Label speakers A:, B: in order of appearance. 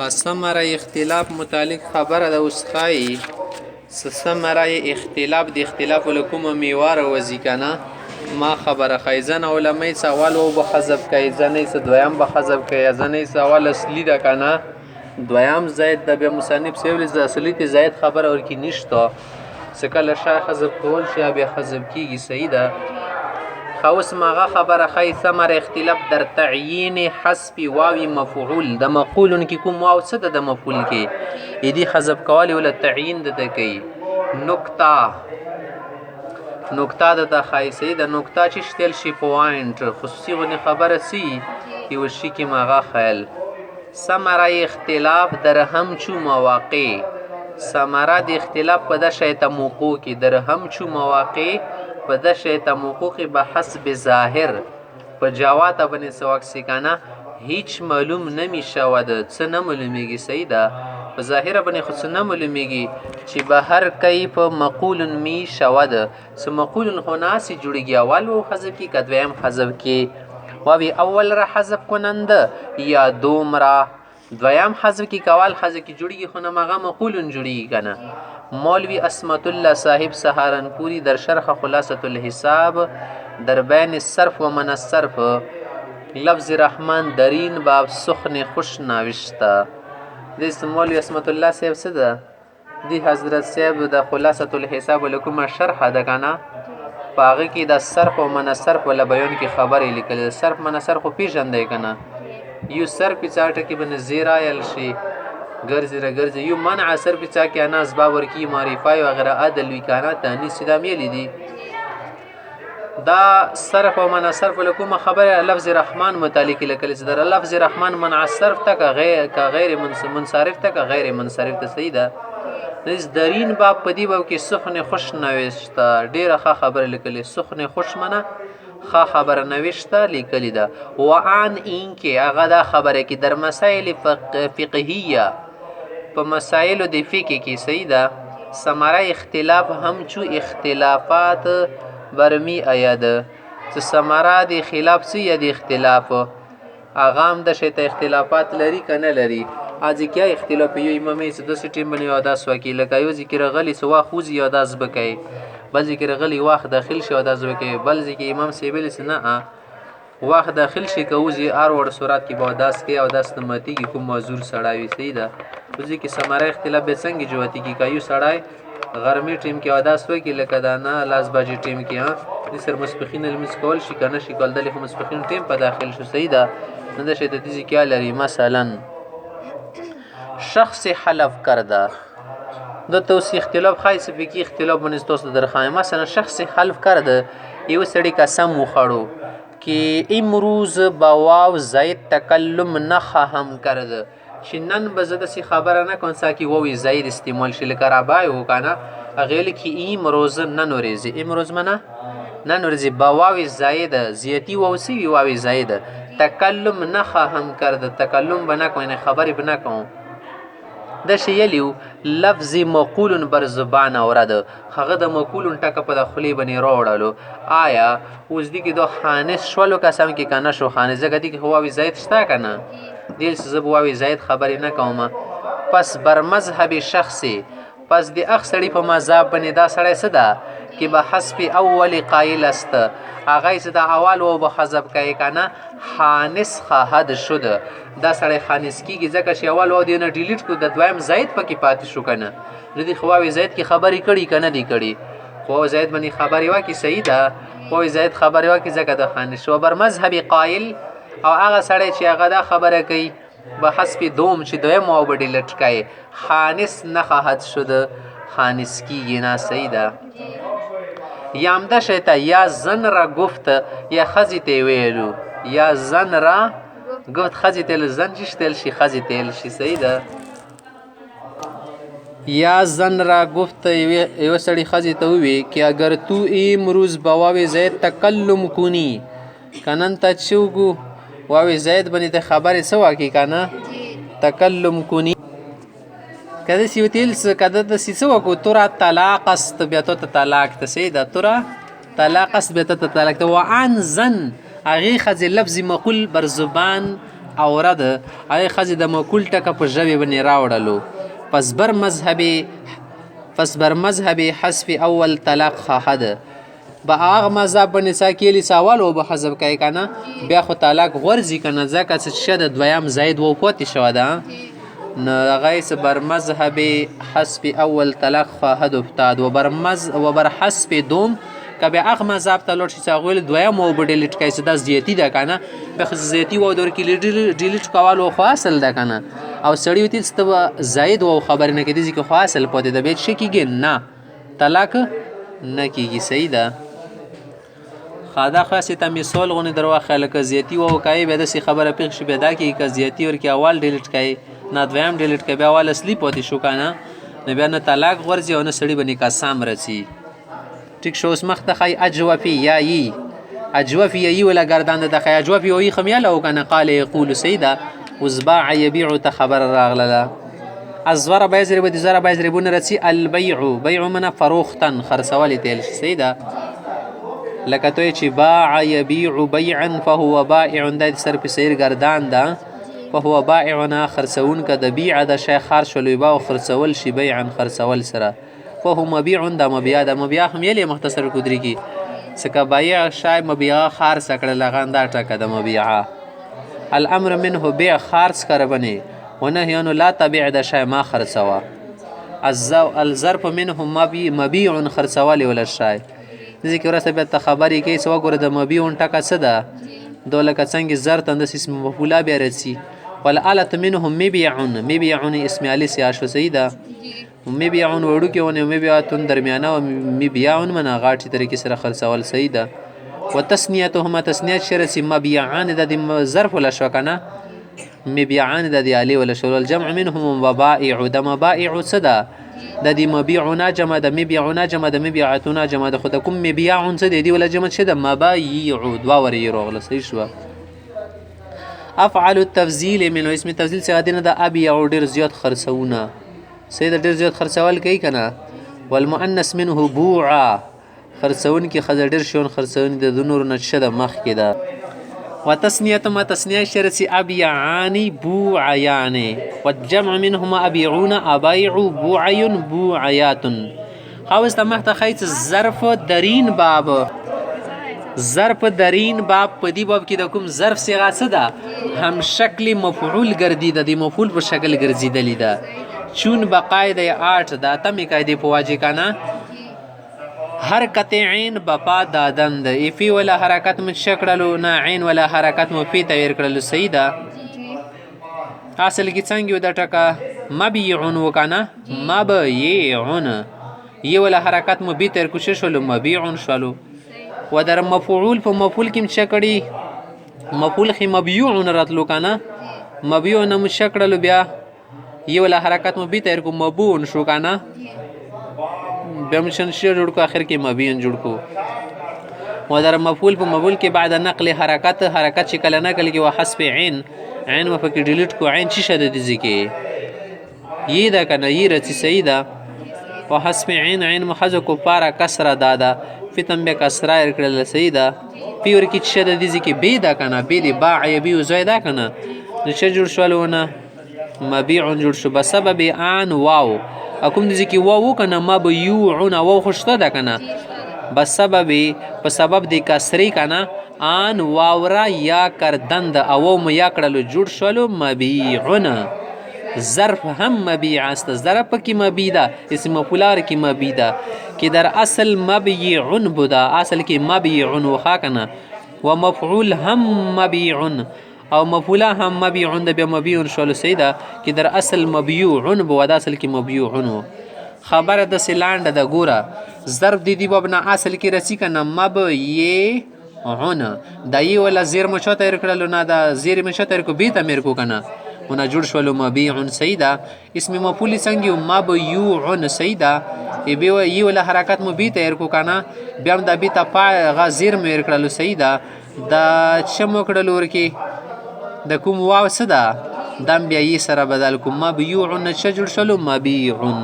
A: ثمره اختلاف متعلق خبره ده اوس ښایي ثمره اختلاف د اختلاف له کومه میواره وځي که نه ما خبره ښایي ځنه علمای څه اول و به حذف کوي ځنه یې څه دویم به حذف کوي ځنه یې څه اول اصلي ده که نه دویم زاید د بیا مصنف صاحب د اصلي ته زاید خبره ورکې نشته څه کله شا حذف کول شي یا بیا حذف کېږي صحیح ده ښه اوس مغه خبره ښایي ثمره اختلاف در تعیین حسب واوی مفعول د مقولون کې کوم واو څه ده د مفعول کې یدي حذف کول ولا تعیین د ده کوي نکته د ته ښایي صحیح ده نکته چې شتل شي پوینټ خصوصي غونې خبره سی یو شي کې مغه خیل ثمره اختلاف در همچو مواقع ثمره د اختلاف په ده شی موقع کې در همچو مواقع په ده شی موقع کې به حسب ظاهر په جواته بنې سوکسی کنه هیچ معلوم نمی شود څه نه معلومیږي صحیح ده په ظاهره بنې خو څه نه معلومیږي چې به هر کی په مقول می شود څه مقول خو ناسی جوړیږي اول و حذف کی که دویم حذف کی واوی اول را حذف کننده یا دوم را دویم حذف کی کول حذف کی جوړیږي خو نه مغه مقول جوړیږي کنه مولوی اسمت الله صاحب سهارنپوری در شرح خلاصة الحساب در بین الصرف و من الصرف لفظ رحمان درین باب سخن خوش نوشته دیست مولوی اسمت الله صاحب څه ده دی حضرت صاحب د خلاصة الحساب لکومه شرح ده کنه په هغه کې د صرف او من صرف ولا بیان کې خبرې لیکلې صرف من صرف خو پیژندې کنه یو صرف څاټه کې بن زیرا یل شي ګرځي یو منع صرف څا کې انا اسباب ورکی معرفای و غیره عدل وکانه تانی سیدا میلې دي دا صرف او من صرف لکومه خبره لفظ رحمان متعلق لیکلې در لفظ رحمان منع صرف تک غیر منصرف تک غیر منصرف ته صحیح ده نس درین باب پدی باب کې سخن خوش نوشته ډیره ښه خبره لیکلې سخن خوش منه ښه خبره نوشته لیکلې ده وعن این کې هغه دا خبره کې در مسائل فقهیه په مسائل د فقه کې صحیح ده ثمره اختلاف همچو اختلافات برمی آید چې ثمره د خلاف څه یا د اختلاف هغه هم د شته اختلافات لري کنه لري از کیا اختلاف یو امامي څه د سټیم بنی یاداس وکي لکه یو ذکر غلی سوا خوز یاداس بکای بل ذکر غلی واخ داخل شو یاداس بکای بل ذکر امام سیبل سنا واخ داخل شي کوزي ار ور صورت کې بوداس کې او داس نمتی کې کوم معذور سړاوي صحیح ده وځي کې ثمره اختلاف به څنګه جوتی کې کایو سړای غرمې ټیم کې یاداس وکي لکه دانا لاس باجی ټیم کې ها د سر مسبخین المس کول شي کنه شي کول د مسبخین ټیم په داخل شو صحیح ده نه د شته دي کې لري مثلا شخص حلف کرده د توصیح اختلاف خاص فقهی اختلاف باندې توسط درخوایم مثلا شخص حلف کرده یو سړی قسم وخړو که امروز با واو زید تکلم نخواهم کرده چې نن به زه داسې خبره نه کوم ساکي واوی زید استعمال شي لکه ربای وکنه هغه کې امروز نن ورځي امروز منه نن ورځي با واوی زید زیاتی واوسی واوی زید تکلم نخواهم کرده تکلم بنا کوم خبرې بنا کوم د شیلیو لفظ مقول بر زبان اورده هغه د مقول ټکه په داخلي بنې راوړلو آیا اوس دي کې د خانس شولو قسم کې کنه شو خانس زګه دي کې هواوی زید شته کنه دل زب واوی زید خبرې نه کومه پس بر مذهب شخصي پس د اخسړی په مذهب باندې دا سړی صدا کې به حسب اول قائل است هغه صدا اول او به حذف کوي کنه خانس خواهد شد دا سړی خانس کیږي ځکه چې اول او دینه ډیلیټ کو د دویم زید پکې پاتې شو کنه ردی خواوی زید کی خبرې کړي کنه دی کړي خو زید باندې خبرې واکي صحیح ده خو زید خبرې واکي ځکه د خانس شو بر مذهب قائل او هغه سړی چې هغه دا خبره کوي به حسب دوم چې دویم او به ډیلیټ کوي خانس نه خواهد شد خانس کیږي نه صحیح ده یامده شیطه یا زن را گفت یا خزی تی ویلو یا زن را گفت خزی تیل زن چیش تیل شی خزی تیل شی صحیح ده یا زن را گفت یو سړی خزی ته وی که اگر تو امروز بواوی زید تکلم کنی کنن تا چوگو واوی زید بنی ته خبر سوا کی کنه تکلم کنی کده سی وتیلس کده د سیسو کو تورا طلاق است بیا ته طلاق ته سیدا تورا طلاق است بیا ته طلاق ته وعن زن اغي خذ لفظ مقول بر زبان اوره ده هغې ښځې د مقول ټکه په ژبې باندې راوړلو پس بر مذهب حذف اول طلاق خواهد به هغه مذهب باندې څه کیلي سوال او به حذف کوي که نه بیا خو طلاق غورځي که نه ځکه چې د دویم زاید و پاتې شوه ده نو هغه یې بر مذهب حذف اول طلاق خواهد افتاد و بر حذف دوم که بیا هغه مذهب ته لاړ شي چې هغوی دویم واو به ډیلیټ کوي چې دا زیاتي ده که نه بیا خو زیاتي واو در کې ډیلیټ کول خو اصل ده که نه او سړي وتي چې ته به زاید واو خبرې نه کېدی چې خو اصل پاتې ده بیا څه کېږي نه طلاق نه کېږي صحیح ده دا خاصې ته مثال غونې در واخله لکه زیاتي واو کوي بیا داسې خبره پېښ شي بیا دا کېږي که زیاتي ورکې اول ډیلیټ کوي نه دویم ډیلیټ کوي بیا اول اصلي پاتې شو که نه نو بیا نه طلاق غورځي او نه سړي به نکاح سم رسي ټیک شو اوس مخته ښایي اجوفي یا یي اجوفي یا یي ولا ګردان ده ښایي اجوفي او یي خو میاله و که نه قال یقول سیده اوس باع یبیع ته خبره راغله الضرب یضرب د ضرب یضربونه رسي البیع بیع منه فروختن خرڅول تیل شي سیده لکه توی چې باع یبیع بیعا فهو بائع دا د سر په سیر ګردان ده فهو بائعنا خرڅون که د بیع د شی خار شولو یباع خرڅول شي بیعا خرڅول سره فهو مبیع دا مبیع ده مبیع هم یلی مختصر کدري کی څکه بایع شای مبیع خارڅ کړه لغان دا ټکه د مبیعه الامر منه بیع خارڅ کړه بنی ونهی عنه لا تبیع د شای ما خرڅوا الظرف منه مبیع خرڅوالی ولا شای دې کې ورسته بیا ته خبرې کوي چې وګوره د مبیع ټکه څه ده دو لکه څنګه زر تندس اسم مفعوله بیا رسي والآلة منهم مبيع اسم علي سیاشو صحیح ده مبيع وړوکې ونې مبيعتون درمیانه او مبيع من غاټي طریقې سره خرڅول صحیح ده وتسنیتهما تسنیت شرسي مبيعان د ظرف ولا شو کنه مبيعان د علي ولا شو الجمع منهم مبائع د مبائع څه ده د دې مبيعنا جمع د مبيعنا جمع د مبيعتنا جمع د خود کوم مبيع څه دی ولا جمع څه د مبايع دوا ورې روغله صحیح شو افعل التفضيل من اسم تفضيل څه دینه د ابيع ډیر زیات خرڅونه سید ډیر زیات خرڅول کوي کنه والمؤنث منه بوعا خرڅون کې خزر ډیر شون خرڅون د نور نشه د مخ کې ده وتسنیه ما تسنیه شرسي ابيعان بوعيان والجمع منهما ابيعون ابايع بوعي بوعيات خاوس تمحت خیت ظرف درین باب ظرف درین باب په دی باب کې د کوم ظرف صيغه څه ده هم شکل مفعول ګرځیده د مفعول په شکل ګرځیدلی ده چون بقاعده 8 د اتمې قاعده په واجب کنه حرکت عین بپا دادن د ایفی ولا حرکت مشکړلو نه عین ولا حرکت مفی تغیر کړلو صحیح ده اصل کې څنګه د ټکا مبيعون وکنه مبيعون ی ولا حرکت مبی تر کوشش ولو مبيعون شلو ودر مفعول په مفعول کې مشکړي مفعول خي مبيعون راتلو کنه مبيعون مشکړلو بیا ی ولا حرکت مبی تر کو مبون شو کنه بمشن شی جوړ کو اخر کې مبین جوړ کو ودر مفعول په مفعول کې بعد نقل حرکت شکل نقل کې وحسب عین مفکر ډیلیټ کو عین چې شد دي ځکه یی دا کنه یی رتی سیدا وحسب عین محذ کو پارا کسره دادا فتن به کسره کړل سیدا پیور کې چې شد دي ځکه بی دا کنه بی دی باع یبی زیدا کنه چې جوړ شولونه مبيع جوړ شو بسبب ان واو اكم دي کی واو کنه مبيعون واو خوشته ده کنه بسبب په سبب د کسری کنه ان واورا یا کردند او م یا کړلو جوړ شولو مبيعون ظرف هم مبيع است ظرف کی مبيدا اسم مفعول کی مبيدا کی در اصل مبيعون بودا اصل کی مبيعون وخا کنه ومفعول هم مبيعون او مفعوله هم مبيعون د بیا مبيعون شول سیدا کی در اصل مبيعون بو د اصل کی مبيعون خبره د سلاند د ګوره ضرب دی بابنا اصل کی رسی کنه مبيعون دای ولا زیر مشته کړلو نه دا زیر مشته کو بیت امر کو کنه ونه جوړ شول مبيعون سیدا اسم مفعول څنګه مبيعون سیدا ای ولا حرکت مبیت کو کنه بیا د بیت پا غزیر مر کړلو سیدا دا چمو کړلو ورکی د کوم واو صدا دم بیا یې سره بدل کوم مبيعون شجر شلو مبيعون